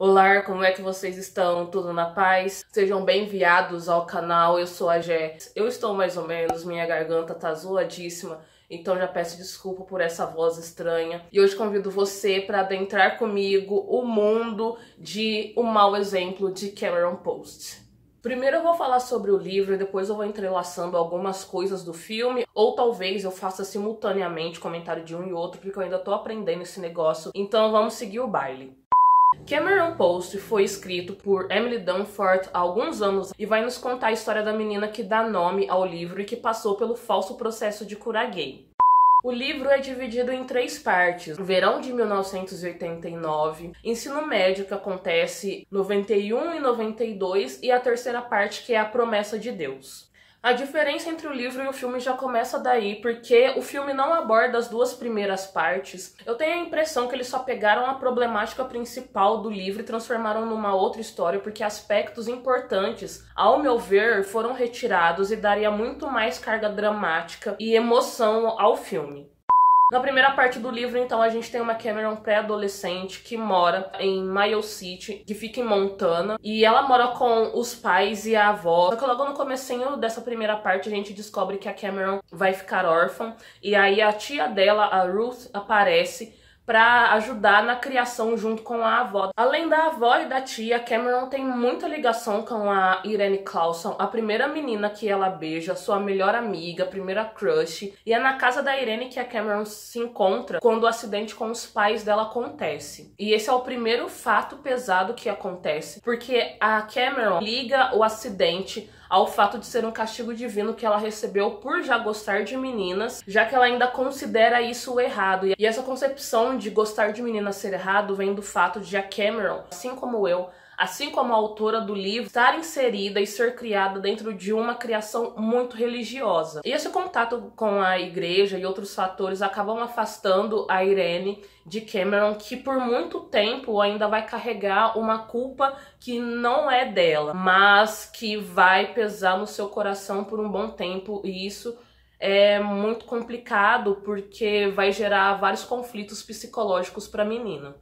Olá, como é que vocês estão? Tudo na paz? Sejam bem-vindos ao canal, eu sou a Jess. Eu estou mais ou menos, minha garganta tá zoadíssima, então já peço desculpa por essa voz estranha. E hoje convido você para adentrar comigo o mundo de O Mau Exemplo de Cameron Post. Primeiro eu vou falar sobre o livro e depois eu vou entrelaçando algumas coisas do filme, ou talvez eu faça simultaneamente comentário de um e outro, porque eu ainda tô aprendendo esse negócio, então vamos seguir o baile. Cameron Post foi escrito por Emily Dunford há alguns anos e vai nos contar a história da menina que dá nome ao livro e que passou pelo falso processo de cura gay. O livro é dividido em 3 partes: verão de 1989, ensino médio que acontece 91 e 92 e a terceira parte que é a promessa de Deus. A diferença entre o livro e o filme já começa daí, porque o filme não aborda as 2 primeiras partes. Eu tenho a impressão que eles só pegaram a problemática principal do livro e transformaram numa outra história, porque aspectos importantes, ao meu ver, foram retirados e daria muito mais carga dramática e emoção ao filme. Na primeira parte do livro, então, a gente tem uma Cameron pré-adolescente que mora em Miles City, que fica em Montana, e ela mora com os pais e a avó. Só que logo no comecinho dessa primeira parte a gente descobre que a Cameron vai ficar órfã, e aí a tia dela, a Ruth, aparece para ajudar na criação junto com a avó. Além da avó e da tia, Cameron tem muita ligação com a Irene Clauson, a primeira menina que ela beija, sua melhor amiga, primeira crush. E é na casa da Irene que a Cameron se encontra quando o acidente com os pais dela acontece. E esse é o primeiro fato pesado que acontece, porque a Cameron liga o acidente ao fato de ser um castigo divino que ela recebeu por já gostar de meninas, já que ela ainda considera isso errado. E essa concepção de gostar de meninas ser errado vem do fato de a Cameron, assim como eu, assim como a autora do livro, estar inserida e ser criada dentro de uma criação muito religiosa. E esse contato com a igreja e outros fatores acabam afastando a Irene de Cameron, que por muito tempo ainda vai carregar uma culpa que não é dela, mas que vai pesar no seu coração por um bom tempo, e isso é muito complicado porque vai gerar vários conflitos psicológicos para a menina.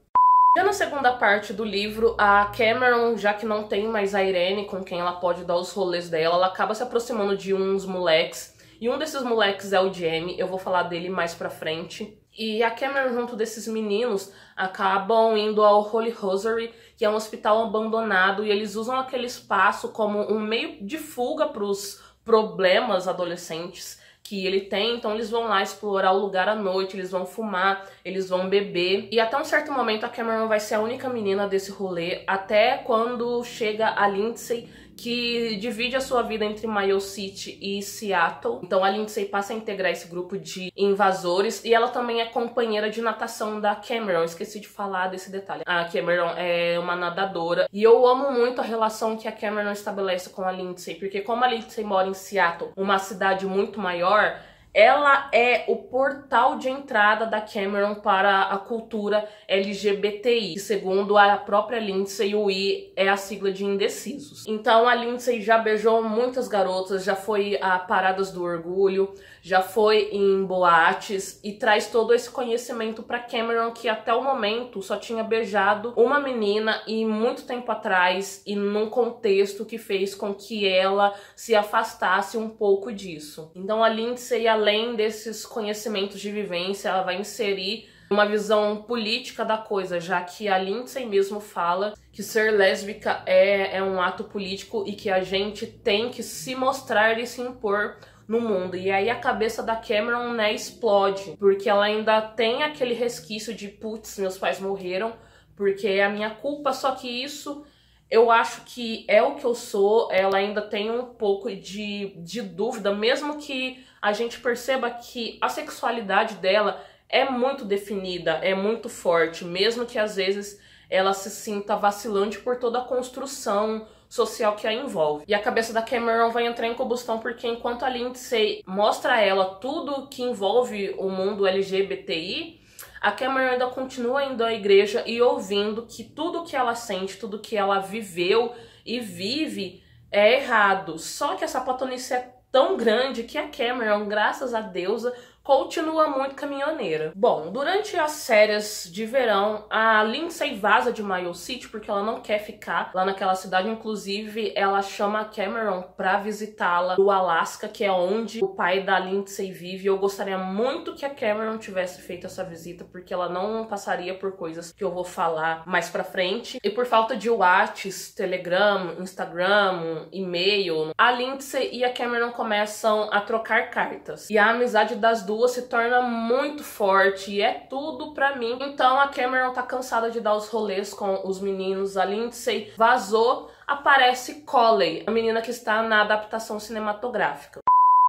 Já na segunda parte do livro, a Cameron, já que não tem mais a Irene com quem ela pode dar os rolês dela, ela acaba se aproximando de uns moleques, e um desses moleques é o Jamie, eu vou falar dele mais pra frente. E a Cameron, junto desses meninos, acabam indo ao Holy Rosary, que é um hospital abandonado, e eles usam aquele espaço como um meio de fuga para os problemas adolescentes que ele tem. Então eles vão lá explorar o lugar à noite, eles vão fumar, eles vão beber. E até um certo momento a Cameron vai ser a única menina desse rolê, até quando chega a Lindsay, que divide a sua vida entre Miles City e Seattle. Então a Lindsay passa a integrar esse grupo de invasores, e ela também é companheira de natação da Cameron. Esqueci de falar desse detalhe. A Cameron é uma nadadora, e eu amo muito a relação que a Cameron estabelece com a Lindsay, porque como a Lindsay mora em Seattle, uma cidade muito maior, ela é o portal de entrada da Cameron para a cultura LGBTI, que segundo a própria Lindsay, o I é a sigla de indecisos. Então a Lindsay já beijou muitas garotas, já foi a paradas do orgulho, já foi em boates, e traz todo esse conhecimento para Cameron, que até o momento só tinha beijado uma menina e muito tempo atrás, e num contexto que fez com que ela se afastasse um pouco disso. Então a Lindsay, além desses conhecimentos de vivência, ela vai inserir uma visão política da coisa, já que a Lindsay mesmo fala que ser lésbica é um ato político e que a gente tem que se mostrar e se impor no mundo. E aí a cabeça da Cameron, né, explode, porque ela ainda tem aquele resquício de putz, meus pais morreram porque é a minha culpa, só que isso eu acho que é o que eu sou. Ela ainda tem um pouco de dúvida, mesmo que a gente perceba que a sexualidade dela é muito definida, é muito forte, mesmo que às vezes ela se sinta vacilante por toda a construção social que a envolve. E a cabeça da Cameron vai entrar em combustão, porque enquanto a Lindsay mostra a ela tudo que envolve o mundo LGBTI, a Cameron ainda continua indo à igreja e ouvindo que tudo que ela sente, tudo que ela viveu e vive é errado. Só que essa platonice é tão grande que a Cameron, graças a Deus, continua muito caminhoneira. Bom, durante as férias de verão, a Lindsay vaza de Miles City porque ela não quer ficar lá naquela cidade. Inclusive, ela chama a Cameron pra visitá-la no Alasca, que é onde o pai da Lindsay vive. Eu gostaria muito que a Cameron tivesse feito essa visita, porque ela não passaria por coisas que eu vou falar mais pra frente. E por falta de WhatsApp, Telegram, Instagram, e-mail, a Lindsay e a Cameron começam a trocar cartas. E a amizade das duas se torna muito forte e é tudo pra mim. Então a Cameron tá cansada de dar os rolês com os meninos. A Lindsay vazou, aparece Coley, a menina que está na adaptação cinematográfica.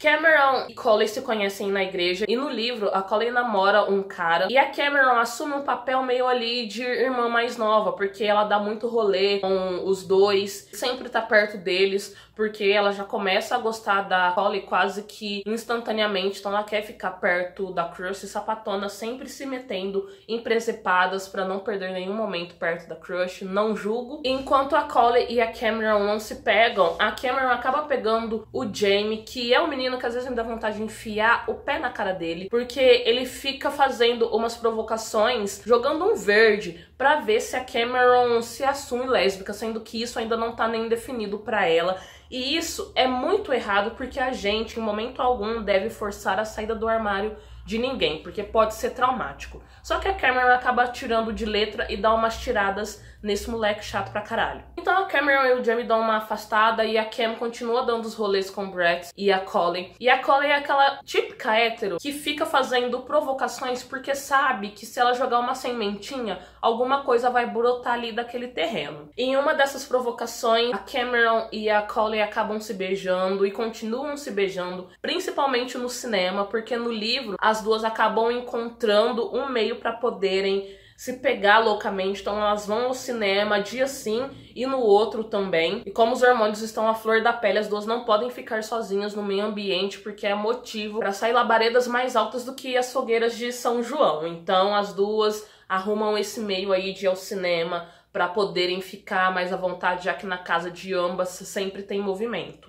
Cameron e Coley se conhecem na igreja e no livro a Coley namora um cara e a Cameron assume um papel meio ali de irmã mais nova, porque ela dá muito rolê com os dois, sempre tá perto deles, porque ela já começa a gostar da Coley quase que instantaneamente, então ela quer ficar perto da crush sapatona, sempre se metendo em presepadas pra não perder nenhum momento perto da crush, não julgo. Enquanto a Coley e a Cameron não se pegam, a Cameron acaba pegando o Jamie, que é um menino que às vezes me dá vontade de enfiar o pé na cara dele, porque ele fica fazendo umas provocações, jogando um verde pra ver se a Cameron se assume lésbica, sendo que isso ainda não tá nem definido pra ela. E isso é muito errado, porque a gente, em momento algum, deve forçar a saída do armário de ninguém, porque pode ser traumático. Só que a Cameron acaba tirando de letra e dá umas tiradas nesse moleque chato pra caralho. Então a Cameron e o Jamie dão uma afastada e a Cam continua dando os rolês com o Brett e a Coley. E a Coley é aquela típica hétero que fica fazendo provocações porque sabe que se ela jogar uma sementinha, alguma coisa vai brotar ali daquele terreno. Em uma dessas provocações, a Cameron e a Coley acabam se beijando e continuam se beijando, principalmente no cinema, porque no livro as duas acabam encontrando um meio para poderem se pegar loucamente, então elas vão ao cinema dia sim e no outro também. E como os hormônios estão à flor da pele, as duas não podem ficar sozinhas no meio ambiente, porque é motivo para sair labaredas mais altas do que as fogueiras de São João. Então as duas arrumam esse meio aí de ir ao cinema para poderem ficar mais à vontade, já que na casa de ambas sempre tem movimento.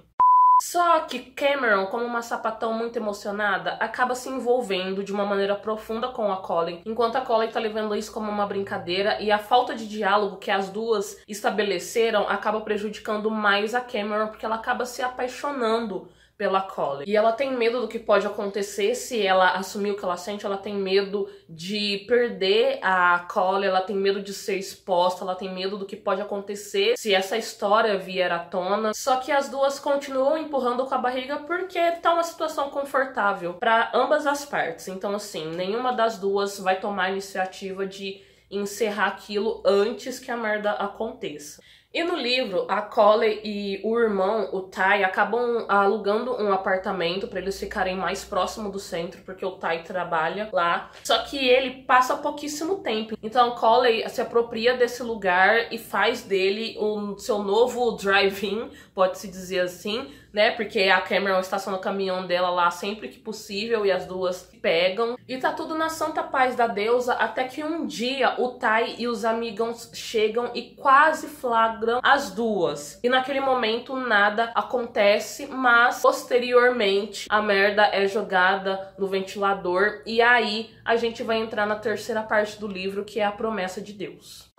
Só que Cameron, como uma sapatão muito emocionada, acaba se envolvendo de uma maneira profunda com a Coley, enquanto a Coley tá levando isso como uma brincadeira, e a falta de diálogo que as duas estabeleceram acaba prejudicando mais a Cameron, porque ela acaba se apaixonando pela Coley. E ela tem medo do que pode acontecer se ela assumir o que ela sente, ela tem medo de perder a Coley, ela tem medo de ser exposta, ela tem medo do que pode acontecer se essa história vier à tona. Só que as duas continuam empurrando com a barriga porque tá uma situação confortável para ambas as partes. Então assim, nenhuma das duas vai tomar a iniciativa de encerrar aquilo antes que a merda aconteça. E no livro, a Coley e o irmão, o Ty, acabam alugando um apartamento para eles ficarem mais próximo do centro, porque o Ty trabalha lá. Só que ele passa pouquíssimo tempo. Então, Coley se apropria desse lugar e faz dele o seu novo drive-in, pode-se dizer assim, né? Porque a Cameron estaciona o caminhão dela lá sempre que possível e as duas se pegam. E tá tudo na santa paz da deusa, até que um dia o Ty e os amigos chegam e quase flagram as duas. E naquele momento nada acontece, mas posteriormente a merda é jogada no ventilador e aí a gente vai entrar na terceira parte do livro, que é a promessa de Deus.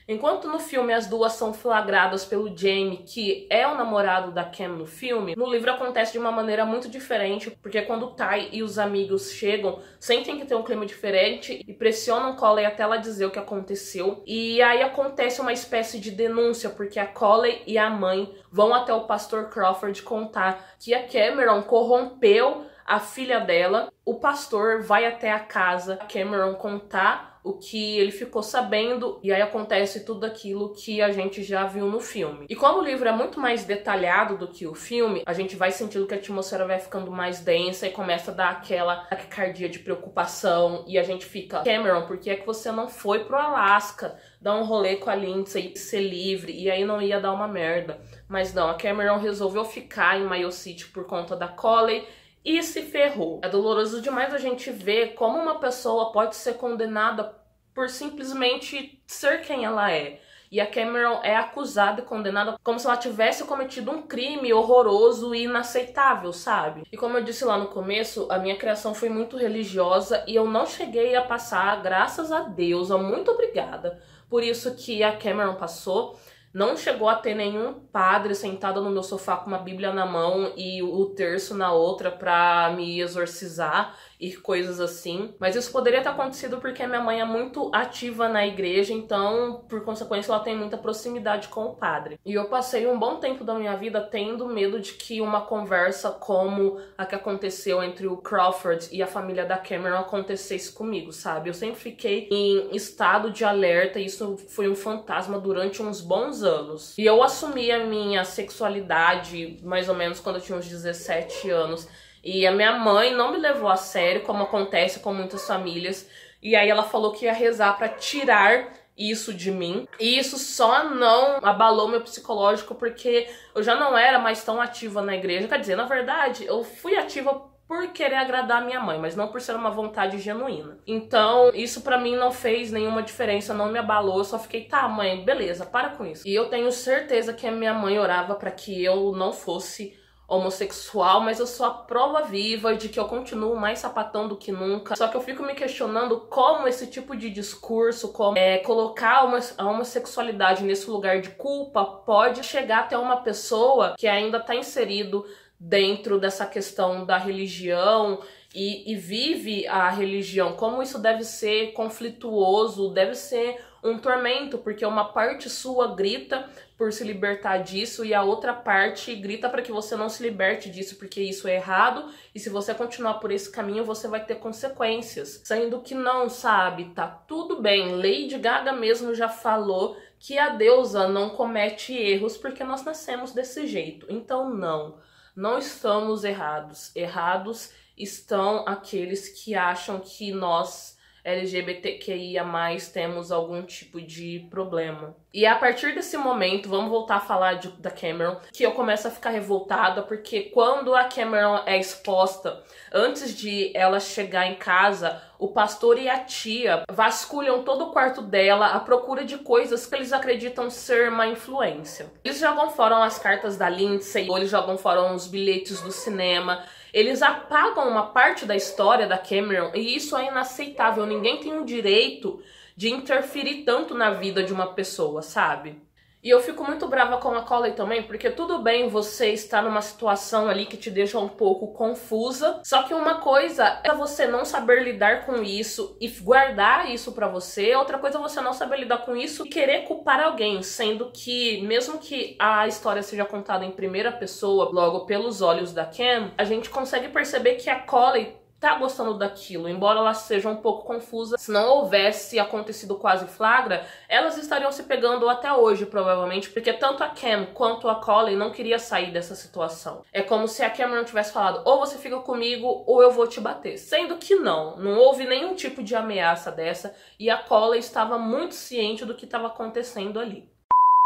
Enquanto no filme as duas são flagradas pelo Jamie, que é o namorado da Cam no filme, no livro acontece de uma maneira muito diferente, porque quando o Ty e os amigos chegam, sentem que tem um clima diferente e pressionam Coley até ela dizer o que aconteceu. E aí acontece uma espécie de denúncia, porque a Coley e a mãe vão até o pastor Crawford contar que a Cameron corrompeu a filha dela. O pastor vai até a casa, a Cameron contar o que ele ficou sabendo, e aí acontece tudo aquilo que a gente já viu no filme. E como o livro é muito mais detalhado do que o filme, a gente vai sentindo que a atmosfera vai ficando mais densa e começa a dar aquela taquicardia de preocupação, e a gente fica, Cameron, por que é que você não foi pro Alasca dar um rolê com a Lindsay e ser livre, e aí não ia dar uma merda? Mas não, a Cameron resolveu ficar em Miles City por conta da Coley, e se ferrou. É doloroso demais a gente ver como uma pessoa pode ser condenada por simplesmente ser quem ela é. E a Cameron é acusada e condenada como se ela tivesse cometido um crime horroroso e inaceitável, sabe? E como eu disse lá no começo, a minha criação foi muito religiosa e eu não cheguei a passar, graças a Deus, muito obrigada por isso que a Cameron passou. Não chegou a ter nenhum padre sentado no meu sofá com uma Bíblia na mão e o terço na outra pra me exorcizar e coisas assim. Mas isso poderia ter acontecido porque minha mãe é muito ativa na igreja, então, por consequência, ela tem muita proximidade com o padre. E eu passei um bom tempo da minha vida tendo medo de que uma conversa como a que aconteceu entre o Crawford e a família da Cameron acontecesse comigo, sabe? Eu sempre fiquei em estado de alerta e isso foi um fantasma durante uns bons anos. E eu assumi a minha sexualidade mais ou menos quando eu tinha uns 17 anos. E a minha mãe não me levou a sério, como acontece com muitas famílias. E aí ela falou que ia rezar pra tirar isso de mim. E isso só não abalou meu psicológico porque eu já não era mais tão ativa na igreja. Quer dizer, na verdade, eu fui ativa por querer agradar a minha mãe, mas não por ser uma vontade genuína. Então, isso pra mim não fez nenhuma diferença, não me abalou, eu só fiquei, tá, mãe, beleza, para com isso. E eu tenho certeza que a minha mãe orava pra que eu não fosse homossexual, mas eu sou a prova viva de que eu continuo mais sapatão do que nunca. Só que eu fico me questionando como esse tipo de discurso, como colocar a homossexualidade nesse lugar de culpa, pode chegar até uma pessoa que ainda tá inserido dentro dessa questão da religião e vive a religião, como isso deve ser conflituoso, deve ser um tormento, porque uma parte sua grita por se libertar disso e a outra parte grita para que você não se liberte disso, porque isso é errado e se você continuar por esse caminho você vai ter consequências. Sendo que não, sabe? Tá tudo bem. Lady Gaga mesmo já falou que a deusa não comete erros porque nós nascemos desse jeito. Então não estamos errados. Errados estão aqueles que acham que nós, LGBTQIA+, temos algum tipo de problema. E a partir desse momento, vamos voltar a falar da Cameron, que eu começo a ficar revoltada, porque quando a Cameron é exposta, antes de ela chegar em casa, o pastor e a tia vasculham todo o quarto dela à procura de coisas que eles acreditam ser má influência. Eles jogam fora as cartas da Lindsay, ou eles jogam fora os bilhetes do cinema. Eles apagam uma parte da história da Cameron e isso é inaceitável. Ninguém tem o direito de interferir tanto na vida de uma pessoa, sabe? E eu fico muito brava com a Coley também, porque tudo bem você estar numa situação ali que te deixa um pouco confusa, só que uma coisa é você não saber lidar com isso e guardar isso pra você, outra coisa é você não saber lidar com isso e querer culpar alguém, sendo que, mesmo que a história seja contada em primeira pessoa, logo pelos olhos da Cam, a gente consegue perceber que a Coley tá gostando daquilo, embora ela seja um pouco confusa. Se não houvesse acontecido quase flagra, elas estariam se pegando até hoje, provavelmente, porque tanto a Cam quanto a Coley não queria sair dessa situação. É como se a Cameron tivesse falado, ou você fica comigo, ou eu vou te bater. Sendo que não houve nenhum tipo de ameaça dessa, e a Coley estava muito ciente do que estava acontecendo ali.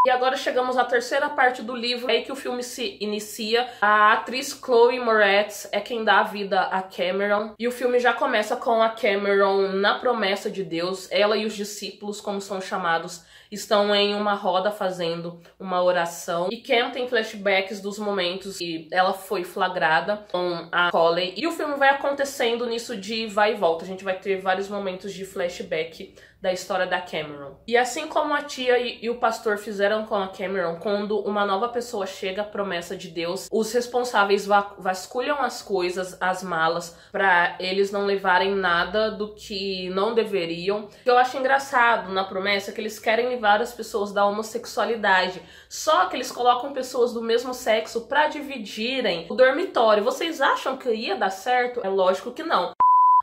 E agora chegamos à terceira parte do livro, é aí que o filme se inicia. A atriz Chloe Moretz é quem dá a vida a Cameron. E o filme já começa com a Cameron na promessa de Deus. Ela e os discípulos, como são chamados, estão em uma roda fazendo uma oração. E Cam tem flashbacks dos momentos que ela foi flagrada com a Coley. E o filme vai acontecendo nisso de vai e volta. A gente vai ter vários momentos de flashback da história da Cameron. E assim como a tia e o pastor fizeram com a Cameron, quando uma nova pessoa chega à promessa de Deus, os responsáveis vasculham as coisas, as malas, para eles não levarem nada do que não deveriam. Eu acho engraçado na promessa que eles querem livrar as pessoas da homossexualidade, só que eles colocam pessoas do mesmo sexo para dividirem o dormitório. Vocês acham que ia dar certo? É lógico que não.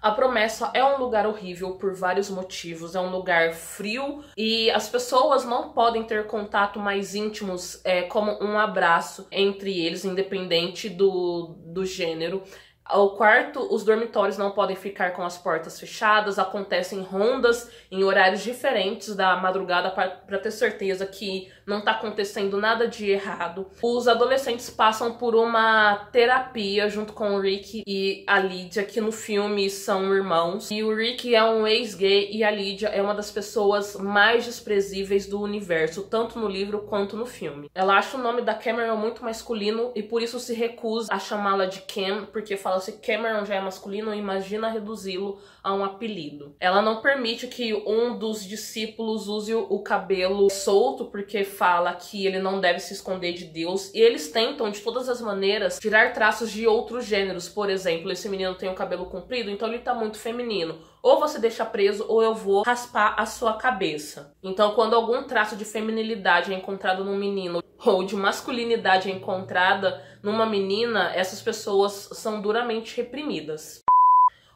A promessa é um lugar horrível por vários motivos, é um lugar frio e as pessoas não podem ter contato mais íntimos como um abraço entre eles, independente do gênero. O quarto, os dormitórios não podem ficar com as portas fechadas, acontecem rondas em horários diferentes da madrugada para ter certeza que não está acontecendo nada de errado. Os adolescentes passam por uma terapia junto com o Rick e a Lydia, que no filme são irmãos. E o Rick é um ex-gay e a Lydia é uma das pessoas mais desprezíveis do universo, tanto no livro quanto no filme. Ela acha o nome da Cameron muito masculino e por isso se recusa a chamá-la de Cam, porque fala se Cameron já é masculino, imagina reduzi-lo a um apelido. Ela não permite que um dos discípulos use o cabelo solto, porque fala que ele não deve se esconder de Deus, e eles tentam de todas as maneiras tirar traços de outros gêneros. Por exemplo, esse menino tem o cabelo comprido, então ele tá muito feminino. Ou você deixa preso ou eu vou raspar a sua cabeça. Então, quando algum traço de feminilidade é encontrado num menino ou de masculinidade é encontrada numa menina, essas pessoas são duramente reprimidas.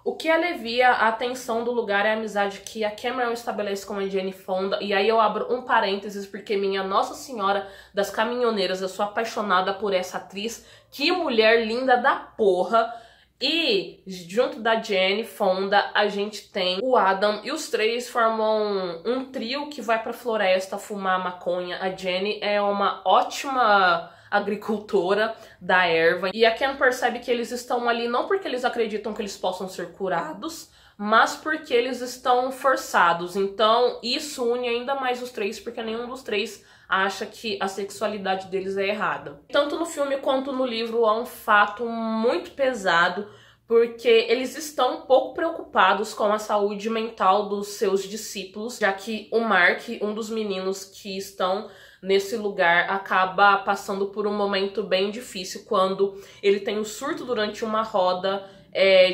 O que alivia a tensão do lugar é a amizade que a Cameron estabelece com a Jane Fonda. E aí eu abro um parênteses porque minha Nossa Senhora das Caminhoneiras, eu sou apaixonada por essa atriz. Que mulher linda da porra! E junto da Jane Fonda a gente tem o Adam e os três formam um trio que vai pra floresta fumar maconha. A Jane é uma ótima agricultora da erva e a Cam percebe que eles estão ali não porque eles acreditam que eles possam ser curados, mas porque eles estão forçados. Então isso une ainda mais os três, porque nenhum dos três acha que a sexualidade deles é errada. Tanto no filme quanto no livro é um fato muito pesado, porque eles estão um pouco preocupados com a saúde mental dos seus discípulos, já que o Mark, um dos meninos que estão nesse lugar, acaba passando por um momento bem difícil quando ele tem um surto durante uma roda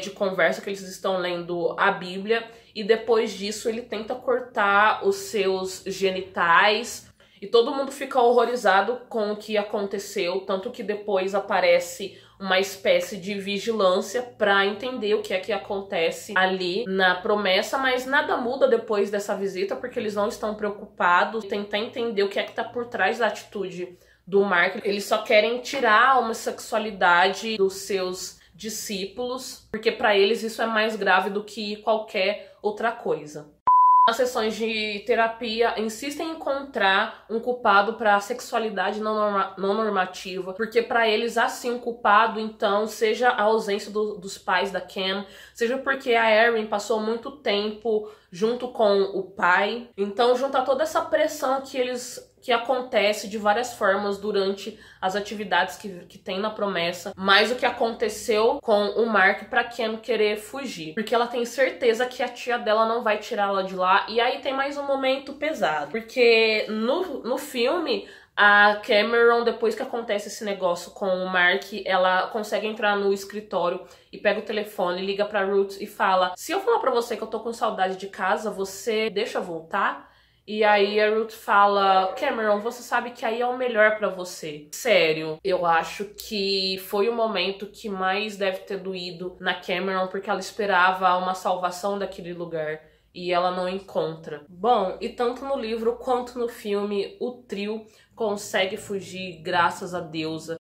de conversa que eles estão lendo a Bíblia, e depois disso ele tenta cortar os seus genitais. E todo mundo fica horrorizado com o que aconteceu, tanto que depois aparece uma espécie de vigilância para entender o que é que acontece ali na promessa, mas nada muda depois dessa visita, porque eles não estão preocupados em tentar entender o que é que tá por trás da atitude do Mark. Eles só querem tirar a homossexualidade dos seus discípulos, porque para eles isso é mais grave do que qualquer outra coisa. Nas sessões de terapia, insistem em encontrar um culpado para a sexualidade não normativa, porque para eles há sim um culpado, então seja a ausência dos pais da Cam, seja porque a Erin passou muito tempo junto com o pai. Então junta toda essa pressão que acontece de várias formas durante as atividades que tem na promessa, mais o que aconteceu com o Mark pra Cam querer fugir, porque ela tem certeza que a tia dela não vai tirá-la de lá. E aí tem mais um momento pesado, porque no filme a Cameron, depois que acontece esse negócio com o Mark, ela consegue entrar no escritório e pega o telefone, liga pra Ruth e fala: se eu falar pra você que eu tô com saudade de casa, você deixa eu voltar? E aí a Ruth fala: Cameron, você sabe que aí é o melhor pra você. Sério, eu acho que foi o momento que mais deve ter doído na Cameron, porque ela esperava uma salvação daquele lugar e ela não encontra. Bom, e tanto no livro quanto no filme, o trio consegue fugir graças a deusa.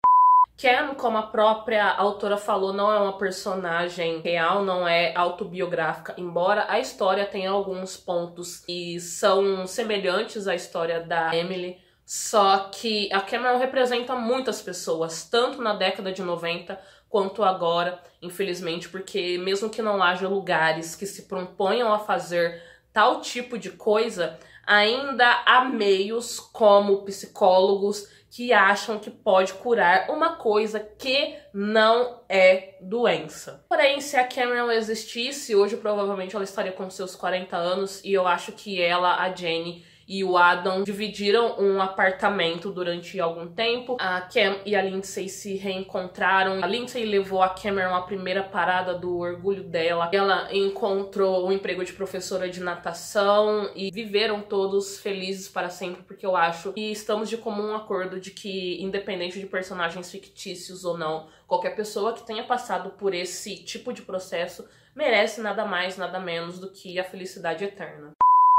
Cam, como a própria autora falou, não é uma personagem real, não é autobiográfica, embora a história tenha alguns pontos que são semelhantes à história da Emily, só que a Cameron representa muitas pessoas, tanto na década de 90 quanto agora, infelizmente, porque mesmo que não haja lugares que se proponham a fazer tal tipo de coisa, ainda há meios como psicólogos que acham que pode curar uma coisa que não é doença. Porém, se a Cameron existisse, hoje provavelmente ela estaria com seus 40 anos, e eu acho que ela, a Jane e o Adam dividiram um apartamento durante algum tempo. A Cam e a Lindsay se reencontraram. A Lindsay levou a Cameron à primeira parada do orgulho dela. Ela encontrou um emprego de professora de natação e viveram todos felizes para sempre, porque eu acho que estamos de comum acordo de que, independente de personagens fictícios ou não, qualquer pessoa que tenha passado por esse tipo de processo merece nada mais, nada menos do que a felicidade eterna.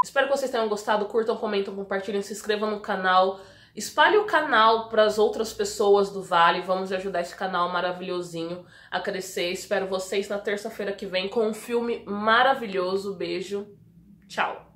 Espero que vocês tenham gostado, curtam, comentam, compartilhem, se inscrevam no canal. Espalhe o canal para as outras pessoas do Vale. Vamos ajudar esse canal maravilhosinho a crescer. Espero vocês na terça-feira que vem com um filme maravilhoso. Beijo. Tchau.